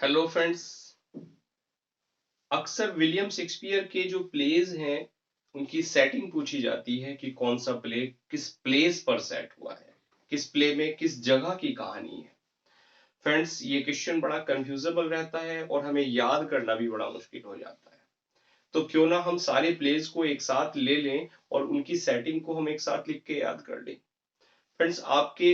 Hello friends. अक्सर William Shakespeare के जो प्लेज हैं उनकी सेटिंग पूछी जाती है कि कौन सा प्ले किस प्लेस पर सेट हुआ है, किस प्ले में किस जगह की कहानी है। फ्रेंड्स, ये क्वेश्चन बड़ा कंफ्यूजेबल रहता है और हमें याद करना भी बड़ा मुश्किल हो जाता है। तो क्यों ना हम सारे प्लेज को एक साथ ले लें और उनकी सेटिंग को हम एक साथ लिख के याद कर लें। फ्रेंड्स, आपके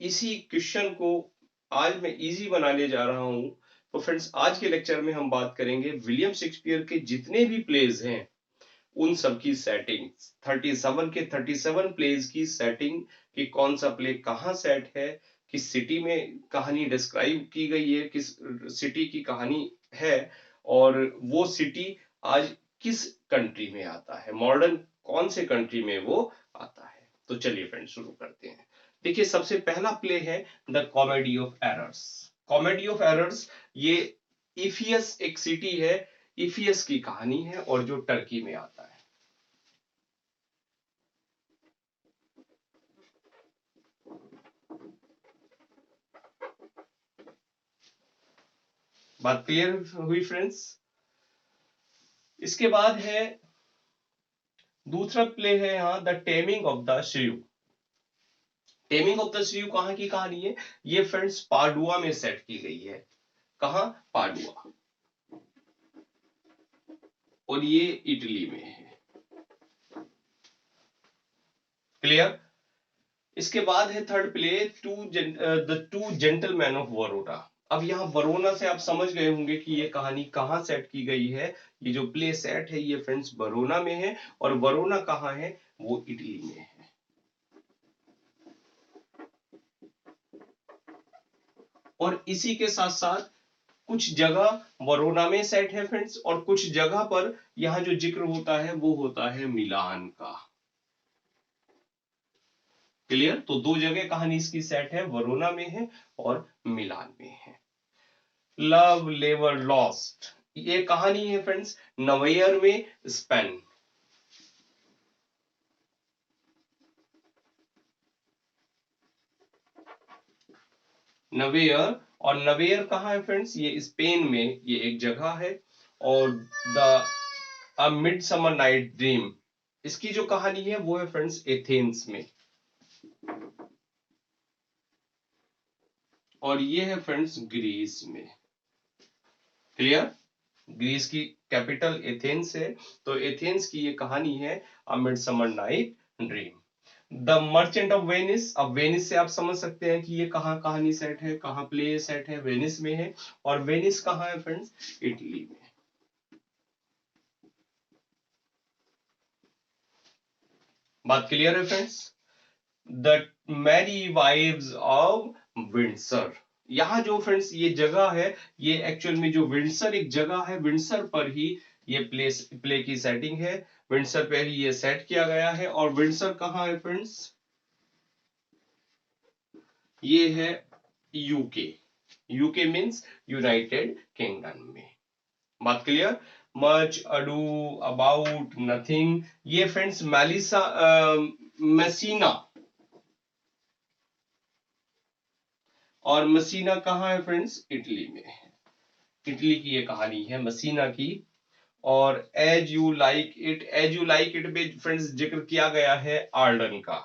इसी क्वेश्चन को आज मैं इजी बनाने जा रहा हूं। तो फ्रेंड्स, आज के लेक्चर में हम बात करेंगे विलियम शेक्सपियर के जितने भी प्लेज हैं उन सब की सेटिंग, 37 के 37 प्लेज की सेटिंग कि कौन सा प्ले कहाँ सेट है, किस सिटी में कहानी डिस्क्राइब की गई है, किस सिटी की कहानी है, और वो सिटी आज किस कंट्री में आता है, मॉडर्न कौन से कंट्री में वो आता है। तो चलिए फ्रेंड्स, शुरू करते हैं। देखिए, सबसे पहला प्ले है the comedy of errors. Comedy of errors ये इफियस एक सिटी है, इफियस की कहानी है और जो टर्की में आता है। बात क्लियर हुई फ्रेंड्स? इसके बाद है दूसरा प्ले है यहाँ the taming of the shrew. Taming of the shrew कहाँ की कहानी है? ये फ्रेंड्स पाडुआ में सेट की गई है। कहाँ? पाडुआ। और ये इटली में है। क्लियर? इसके बाद है third play the two gentleman of Verona. अब यहाँ वरोना से आप समझ गए होंगे कि ये कहानी कहाँ सेट की गई है। ये जो प्ले सेट है ये फ्रेंड्स वरोना में है, और वरोना कहाँ है? वो इटली में है। और इसी के साथ साथ कुछ जगह वरोना में सेट है फ्रेंड्स, और कुछ जगह पर यहाँ जो जिक्र होता है वो होता है मिलान का। क्लियर? तो दो जगह कहानी इसकी सेट है, वरोना में है और मिलान में है। लव लेवर लॉस्ट ये कहानी है फ्रेंड्स नवेयर में, स्पेन। नवेयर, और नवेयर कहाँ है फ्रेंड्स? ये स्पेन में ये एक जगह है। और the a mid summer night dream इसकी जो कहानी है वो है फ्रेंड्स एथेंस में। और ये है फ्रेंड्स ग्रीस में। क्लियर? ग्रीस की कैपिटल एथेंस है, तो एथेंस की ये कहानी है a midsummer night dream. The merchant of Venice. अब वेनिस से आप समझ सकते हैं कि ये कहाँ कहानी सेट है, कहाँ प्ले सेट है? वेनिस में है। और वेनिस कहाँ है फ्रेंड्स? इटली में। बात क्लियर है friends? The merry wives of Windsor. यहाँ जो फ्रेंड्स ये जगह है, ये एक्चुअल में जो विंडसर एक जगह है, विंडसर पर ही ये प्ले की सेटिंग है। विंडसर पर ही ये सेट किया गया है। और विंडसर कहाँ है फ्रेंड्स? ये है UK. UK means United kingdom में। बात clear? Much ado about nothing ये फ्रेंड्स मेसीना। और मसीना कहाँ है फ्रेंड्स? इटली में। इटली की ये कहानी है मसीना की। और एज यू लाइक इट में फ्रेंड्स जिक्र किया गया है आर्डन का।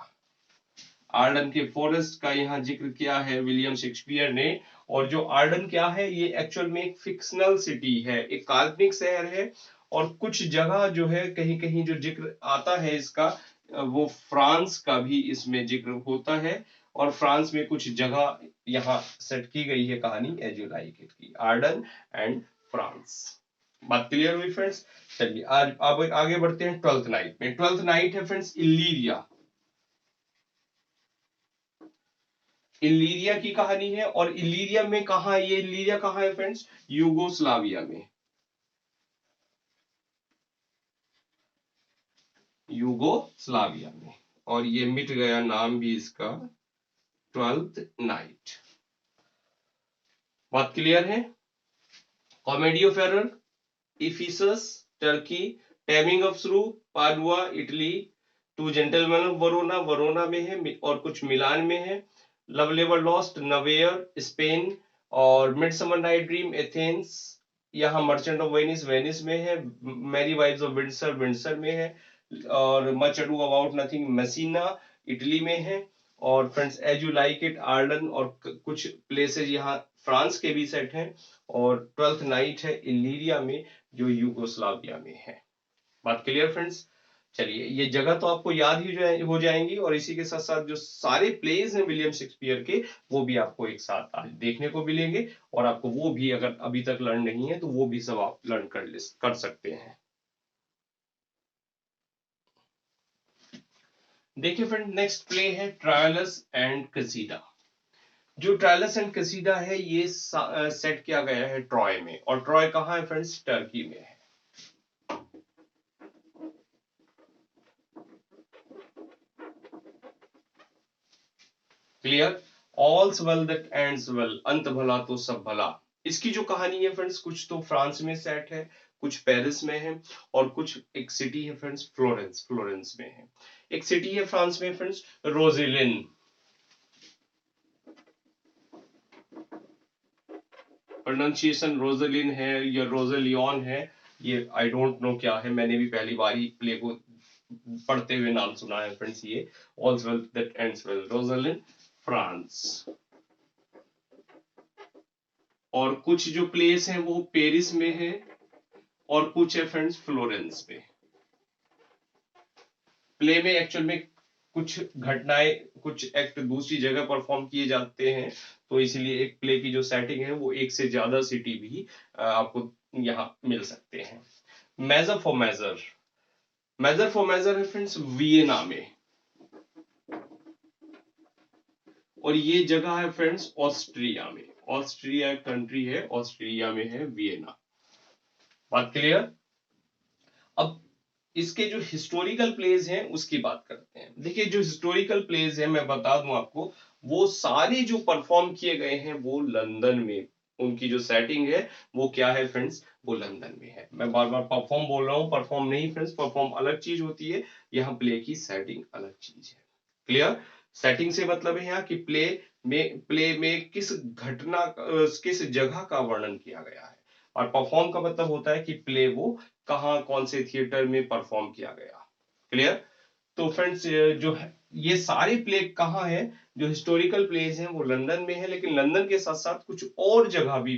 आर्डन के फॉरेस्ट का यहाँ जिक्र किया है विलियम शेक्सपियर ने। और जो आर्डन क्या है, ये एक्चुअल में एक फिक्शनल सिटी है, एक काल्पनिक शहर है। और कुछ जगह जो है कहीं कहीं जो जिक्र आता है इसका, वो फ्रांस का भी इसमें जिक्र होता है। और फ्रांस में कुछ जगह यहाँ सेट की गई है कहानी एज यू लाइक इट की, आर्डन एंड फ्रांस। बात क्लियर हुई फ्रेंड्स? चलिए आज अब आगे बढ़ते हैं ट्वेल्थ नाइट में। ट्वेल्थ नाइट है फ्रेंड्स इल्लीरिया। इल्लीरिया की कहानी है। और इल्लीरिया में कहा है ये? इल्लीरिया कहाँ है फ्रेंड्स? यूगोस्लाविया में। यूगोस्लाविया में। और ये मिट गया नाम भी इसका, ट्वेल्थ नाइट। बात क्लियर है? Comedy of error Ephesus Turkey, taming of shrew Padua Italy, two gentleman of Verona Verona में है और कुछ मिलान में है। लव लेवर लॉस्ट नवेयर स्पेन, और मिडसमर नाइट ड्रीम एथेंस, यहाँ मर्चेंट ऑफ वेनिस वेनिस में है, merry wives of Windsor Windsor में है, और much ado about nothing Messina Italy में है, और friends as you like it Ardern और कुछ प्लेसेस यहाँ फ्रांस के भी सेट हैं, और ट्वेल्थ नाइट है इलीरिया में जो यूगोस्लाविया में है। बात क्लियर फ्रेंड्स? चलिए, ये जगह तो आपको याद ही हो जाएंगी, और इसी के साथ साथ जो सारे प्लेज हैं विलियम शेक्सपियर के वो भी आपको एक साथ आज देखने को मिलेंगे, और आपको वो भी अगर अभी तक लर्न नहीं है तो वो भी सब आप लर्न कर सकते हैं। देखिए फ्रेंड, नेक्स्ट प्ले है ट्रायलस एंड क्रेसिडा। जो ट्रायलस एंड क्रेसिडा है ये सेट किया गया है ट्रॉय में, और ट्रॉय कहाँ है फ्रेंड्स? टर्की में है। Clear? All's well that ends well, अंत भला तो सब भला। इसकी जो कहानी है फ्रेंड्स, कुछ तो फ्रांस में सेट है, कुछ पेरिस में है, और कुछ एक सिटी है फ्रेंड्स फ्लोरेंस, फ्लोरेंस में है। एक सिटी है फ्रांस में फ्रेंड्स रोजेलिन, प्रोनाउंसिएशन रोजेलिन है या रोजेलियन है, ये आई डोंट नो क्या है, मैंने भी पहली बार ही प्ले को पढ़ते हुए नाम सुना है फ्रेंड्स। ये all's well that ends well, Roussillon, France. और कुछ जो प्लेस हैं वो पेरिस में है, और कुछ है फ्रेंड्स फ्लोरेंस में। प्ले में एक्चुअल में कुछ घटनाएं, कुछ एक्ट दूसरी जगह परफॉर्म किए जाते हैं, तो इसलिए एक प्ले की जो सेटिंग है वो एक से ज्यादा सिटी भी आपको यहाँ मिल सकते हैं। Measure for measure, measure for measure है फ्रेंड्स वियना में, और ये जगह है फ्रेंड्स ऑस्ट्रिया में। ऑस्ट्रिया कंट्री है, ऑस्ट्रिया में है वियना। बात क्लियर? अब इसके जो हिस्टोरिकल प्लेस हैं उसकी बात करते हैं। देखिए, जो हिस्टोरिकल प्लेस है मैं बता दूं आपको, वो सारे जो परफॉर्म किए गए हैं वो लंदन में, उनकी जो सेटिंग है वो क्या है फ्रेंड्स? वो लंदन में है। मैं बार बार परफॉर्म बोल रहा हूँ, परफॉर्म नहीं फ्रेंड्स, परफॉर्म अलग चीज होती है, यहाँ प्ले की सेटिंग अलग चीज है। क्लियर? सेटिंग से मतलब है यहाँ कि प्ले में किस घटना, किस जगह का वर्णन किया गया है, और परफॉर्म का मतलब होता है कि प्ले वो कहाँ, कौन से थिएटर में परफॉर्म किया गया। क्लियर? तो फ्रेंड्स, जो है ये सारे प्ले कहाँ है, जो हिस्टोरिकल प्लेस हैं वो लंदन में है, लेकिन लंदन के साथ साथ कुछ और जगह भी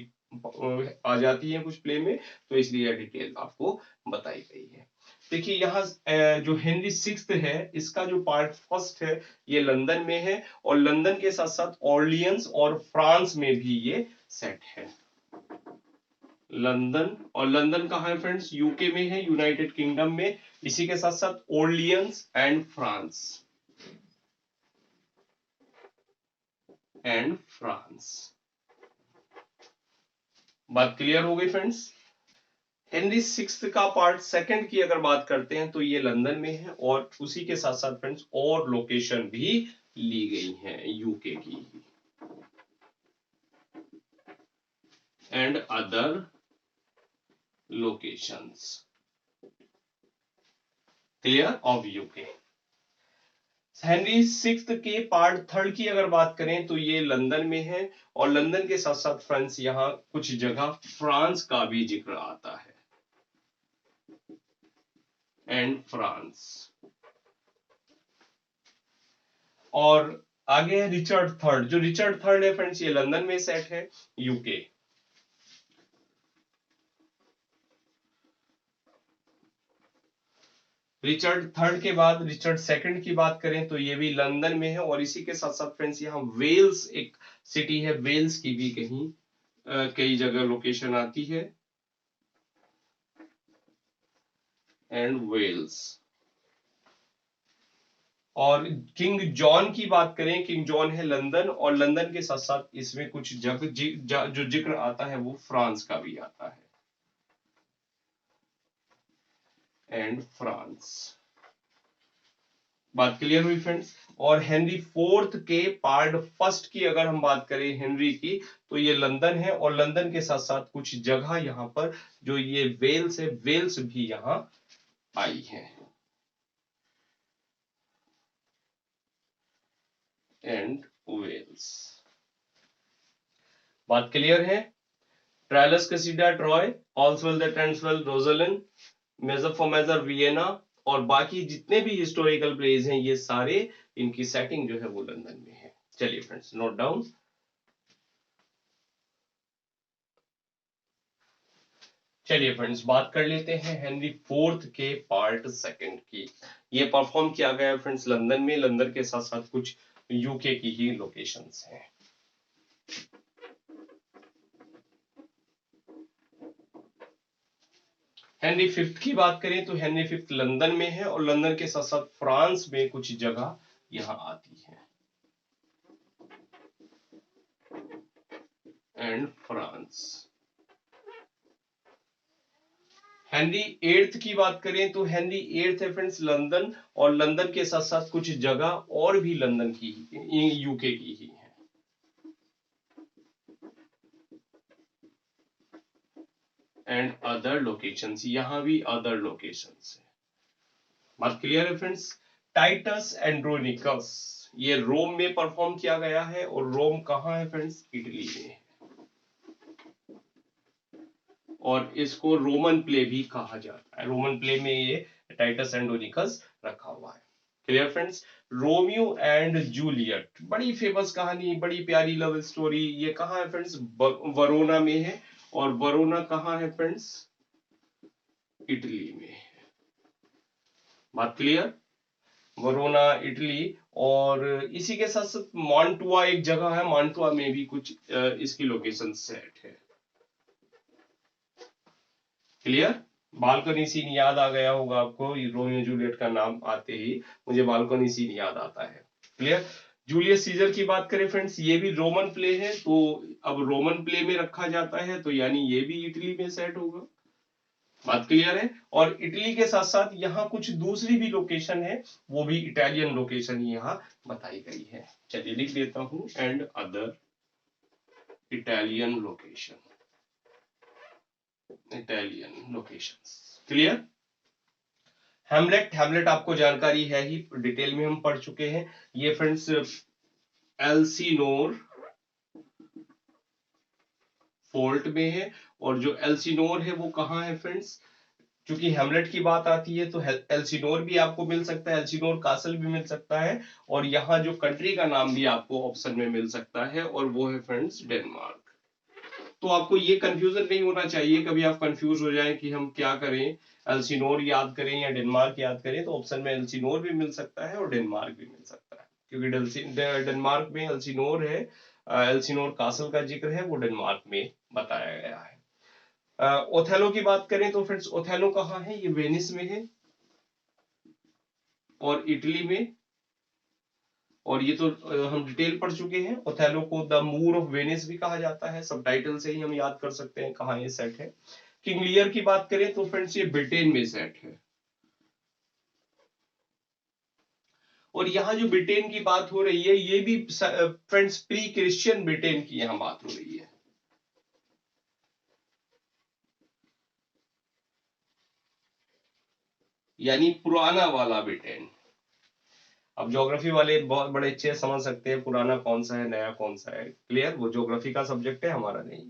आ जाती है कुछ प्ले में, तो इसलिए यह डिटेल आपको बताई गई है। देखिए यहाँ जो हेनरी सिक्स्थ है इसका जो पार्ट फर्स्ट है ये लंदन में है, और लंदन के साथ साथ ऑर्लियंस और फ्रांस में भी ये सेट है। लंदन, और लंदन कहाँ है फ्रेंड्स? यूके में है, यूनाइटेड किंगडम में। इसी के साथ साथ ओर्लियंस एंड फ्रांस। बात क्लियर हो गई फ्रेंड्स? हेनरी सिक्स्थ का पार्ट सेकंड की अगर बात करते हैं तो ये लंदन में है, और उसी के साथ साथ फ्रेंड्स और लोकेशन भी ली गई हैं यूके की, and other locations. Clear? Of UK. Henry sixth के पार्ट थर्ड की अगर बात करें तो ये लंदन में है, और लंदन के साथ साथ फ्रेंड्स यहाँ कुछ जगह फ्रांस का भी जिक्र आता है, एंड फ्रांस। और आगे है रिचर्ड थर्ड। जो रिचर्ड थर्ड है फ्रेंड्स ये लंदन में सेट है, यूके। रिचर्ड थर्ड के बाद रिचर्ड सेकंड की बात करें तो ये भी लंदन में है, और इसी के साथ साथ फ्रेंड्स यहाँ वेल्स एक सिटी है, वेल्स की भी कहीं कई जगह लोकेशन आती है, एंड वेल्स। और किंग जॉन की बात करें, किंग जॉन है लंदन, और लंदन के साथ साथ इसमें कुछ जो जिक्र आता है वो फ्रांस का भी आता है, एंड फ्रांस। बात क्लियर हुई फ्रेंड्स? और हेनरी फोर्थ के पार्ट फर्स्ट की अगर हम बात करें हेनरी की, तो ये लंदन है, और लंदन के साथ साथ कुछ जगह यहाँ पर जो ये वेल्स है, वेल्स भी यहाँ आई है, एंड वेल्स। बात क्लियर है? Troilus Cressida Troy, all's well the ट्रांसवेल Roussillon, measure for measure Vienna, और बाकी जितने भी हिस्टोरिकल प्लेस हैं ये सारे, इनकी सेटिंग जो है वो लंदन में है। चलिए फ्रेंड्स नोट डाउन। चलिए फ्रेंड्स बात कर लेते हैं हेनरी फोर्थ के पार्ट सेकंड की। ये परफॉर्म किया गया फ्रेंड्स लंदन में, लंदन के साथ साथ कुछ यूके की ही लोकेशंस हैं। हेनरी फिफ्थ की बात करें तो हेनरी फिफ्थ लंदन में है, और लंदन के साथ साथ फ्रांस में कुछ जगह यहां आती है। And France. हेनरी एट्थ की बात करें तो हेनरी एट्थ है फ्रेंड्स लंदन, और लंदन के साथ साथ कुछ जगह और भी लंदन की, यूके की ही है। एंड अदर लोकेशंस, यहां भी अदर लोकेशंस है। बात क्लियर है फ्रेंड्स? टाइटस एंड्रोनिकस ये रोम में परफॉर्म किया गया है, और रोम कहां है फ्रेंड्स? इटली में। और इसको रोमन प्ले भी कहा जाता है, रोमन प्ले में ये टाइटस एंड्रोनिकस रखा हुआ है। Clear friends? Romeo and Juliet बड़ी फेमस कहानी, बड़ी प्यारी लव स्टोरी, ये कहां है फ्रेंड्स? वरोना में है। और वरोना कहां है फ्रेंड्स? इटली में। बात क्लियर? वरोना इटली, और इसी के साथ साथ मॉन्टुआ एक जगह है, मॉन्टुआ में भी कुछ इसकी लोकेशन सेट है। क्लियर? बालकनी सीन याद आ गया होगा आपको, रोमियो जूलियट का नाम आते ही मुझे बालकनी सीन याद आता है। क्लियर? जूलियस सीजर की बात करें फ्रेंड्स, ये भी रोमन प्ले है, तो अब रोमन प्ले में रखा जाता है तो यानी ये भी इटली में सेट होगा। बात क्लियर है? और इटली के साथ साथ यहाँ कुछ दूसरी भी लोकेशन है, वो भी इटालियन लोकेशन ही यहाँ बताई गई है। चलिए लिख देता हूं, and other Italian location, Italian locations. Clear? Hamlet, Hamlet आपको जानकारी है ही, डिटेल में हम पढ़ चुके हैं। ये फ्रेंड्स एल्सिनोर फोर्ट में है, और जो एल्सिनोर है वो कहाँ है फ्रेंड्स? क्योंकि हैमलेट की बात आती है तो एल्सिनोर भी आपको मिल सकता है, एल्सिनोर कासल भी मिल सकता है, और यहाँ जो कंट्री का नाम भी आपको ऑप्शन में मिल सकता है, और वो है फ्रेंड्स डेनमार्क। तो आपको ये कंफ्यूजन नहीं होना चाहिए, कभी आप कंफ्यूज हो जाएं कि हम क्या करें, एल्सिनोर याद करें या डेनमार्क याद करें, तो ऑप्शन में एल्सिनोर भी मिल सकता है और डेनमार्क भी मिल सकता है, क्योंकि डेनमार्क में एल्सिनोर है, एल्सिनोर कासल का जिक्र है, वो डेनमार्क में बताया गया है। ओथेलो की बात करें तो फ्रेंड्स ओथेलो कहाँ है? ये वेनिस में है और इटली में, और ये तो हम डिटेल पढ़ चुके हैं। ओथेलो को द मूर ऑफ वेनिस भी कहा जाता है, सब टाइटल से ही हम याद कर सकते हैं कहाँ ये सेट है। किंग लियर की बात करें तो फ्रेंड्स ये ब्रिटेन में सेट है, और यहाँ जो ब्रिटेन की बात हो रही है ये भी फ्रेंड्स प्री क्रिश्चियन ब्रिटेन की यहाँ बात हो रही है। यानी पुराना वाला ब्रिटेन। अब ज्योग्राफी वाले बहुत बड़े अच्छे समझ सकते हैं पुराना कौन सा है नया कौन सा है। क्लियर? वो ज्योग्राफी का सब्जेक्ट है, हमारा नहीं।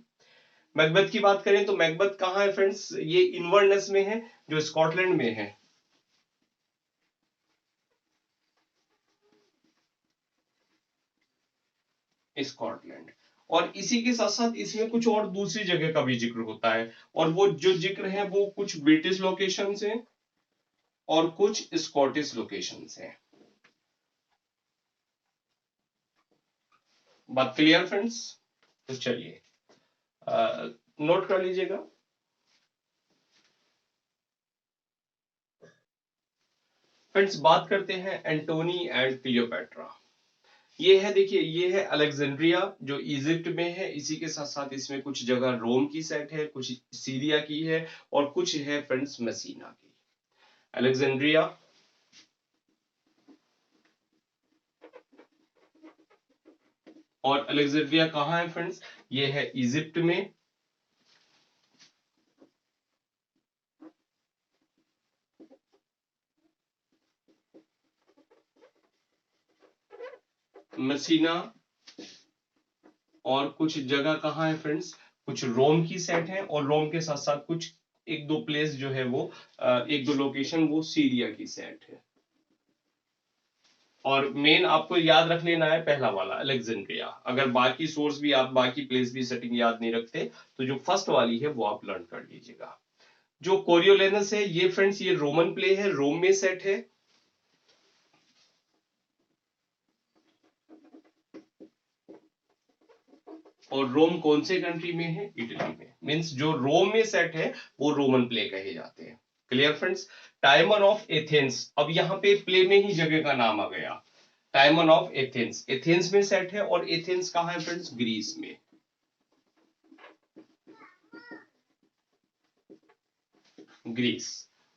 मैकबेथ की बात करें तो मैकबेथ कहाँ है फ्रेंड्स? ये इनवर्नेस में है, जो स्कॉटलैंड में है। स्कॉटलैंड। और इसी के साथ साथ इसमें कुछ और दूसरी जगह का भी जिक्र होता है, और वो जो जिक्र है वो कुछ ब्रिटिश लोकेशन है और कुछ स्कॉटिश लोकेशन है। बात क्लियर फ्रेंड्स? तो चलिए नोट कर लीजिएगा। फ्रेंड्स बात करते हैं एंटोनी एंड क्लियोपेट्रा। ये है, देखिए ये है अलेक्जेंड्रिया जो इजिप्ट में है, इसी के साथ साथ इसमें कुछ जगह रोम की सेट है, कुछ सीरिया की है, और कुछ है फ्रेंड्स मसीना की। अलेक्जेंड्रिया, और अलेक्जेंड्रिया कहाँ है फ्रेंड्स? ये है इजिप्ट में। मसीना और कुछ जगह कहाँ है फ्रेंड्स, कुछ रोम की सेट है, और रोम के साथ साथ कुछ एक दो प्लेस जो है वो एक दो लोकेशन वो सीरिया की सेट है। और मेन आपको याद रख लेना है पहला वाला अलेक्जेंड्रिया। अगर बाकी सोर्स भी आप बाकी प्लेस भी सेटिंग याद नहीं रखते तो जो फर्स्ट वाली है वो आप लर्न कर लीजिएगा। जो कोरियोलेनस है ये फ्रेंड्स ये रोमन प्ले है, रोम में सेट है। और रोम कौन से कंट्री में है, इटली में। मींस जो रोम में सेट है वो रोमन प्ले कहे जाते हैं। Clear friends. टाइमन ऑफ एथेंस, अब यहाँ पे प्ले में ही जगह का नाम आ गया। टाइमन ऑफ एथेंस, एथेंस में सेट है, और एथेंस कहाँ है फ्रेंड्स, ग्रीस में। ग्रीस।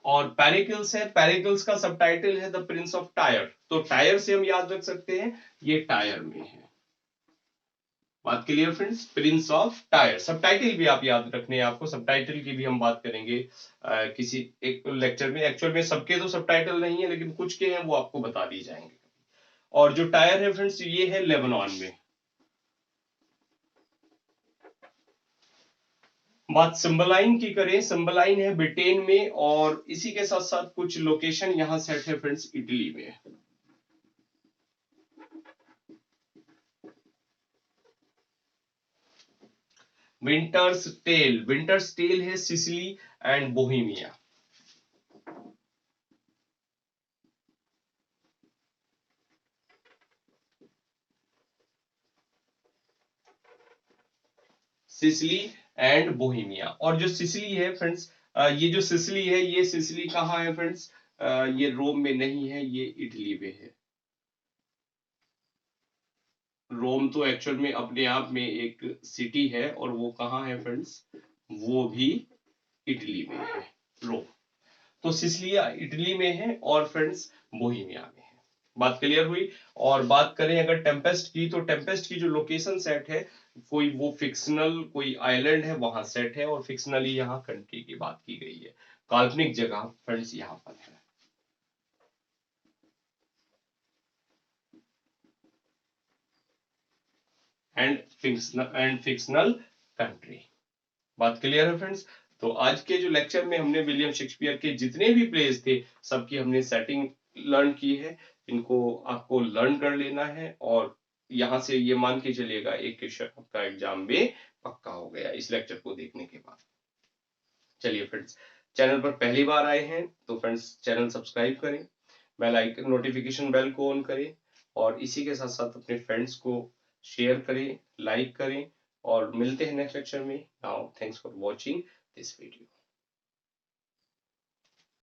और पेरिकल्स है, पेरिकल्स का सबटाइटल है द प्रिंस ऑफ टायर, तो टायर से हम याद रख सकते हैं ये टायर में है। बात clear friends, Prince of tyre. Subtitle भी आप याद रखने हैं आपको, सबटाइटल की भी हम बात करेंगे किसी एक लेक्चर में। एक्चुअल में सबके तो सबटाइटल नहीं है, लेकिन कुछ के हैं वो आपको बता दी जाएंगे। और जो टायर है फ्रेंड्स ये है लेबनान में। बात सिम्बलाइन की करें, सिम्बलाइन है ब्रिटेन में, और इसी के साथ साथ कुछ लोकेशन यहां सेट है फ्रेंड्स इटली में। विंटर्स टेल, विंटर्स टेल है Sicily and Bohemia. Sicily and Bohemia. और जो सिसिली है फ्रेंड्स, ये जो सिसिली है ये सिसिली कहाँ है फ्रेंड्स, ये रोम में नहीं है, ये इटली में है। रोम तो एक्चुअल में अपने आप में एक सिटी है, और वो कहाँ है फ्रेंड्स, वो भी इटली में है रोम। तो सिसिलिया इटली में है, और फ्रेंड्स बोहेमिया में है। बात क्लियर हुई। और बात करें अगर टेम्पेस्ट की, तो टेम्पेस्ट की जो लोकेशन सेट है कोई वो फिक्शनल कोई आइलैंड है वहां सेट है, और फिक्शनली यहाँ कंट्री की बात की गई है, काल्पनिक जगह फ्रेंड्स यहाँ पर है। And fictional country. बात क्लियर है फ्रेंड्स। तो आज के जो लेक्चर में हमने विलियम शेक्सपियर के जितने भी प्लेस थे सबकी हमने सेटिंग लर्न की है। इनको आपको लर्न कर लेना है, और यहां से ये मान के चलिएगा एक क्वेश्चन आपका एग्जाम में पक्का हो गया इस लेक्चर को देखने के बाद। चलिए फ्रेंड्स, चैनल पर पहली बार आए हैं तो फ्रेंड्स चैनल सब्सक्राइब करें, बेल आइकन नोटिफिकेशन बेल को ऑन करें, और इसी के साथ साथ अपने फ्रेंड्स को शेयर करें, लाइक करें। और मिलते हैं नेक्स्ट लेक्चर में। Now thanks for watching this video.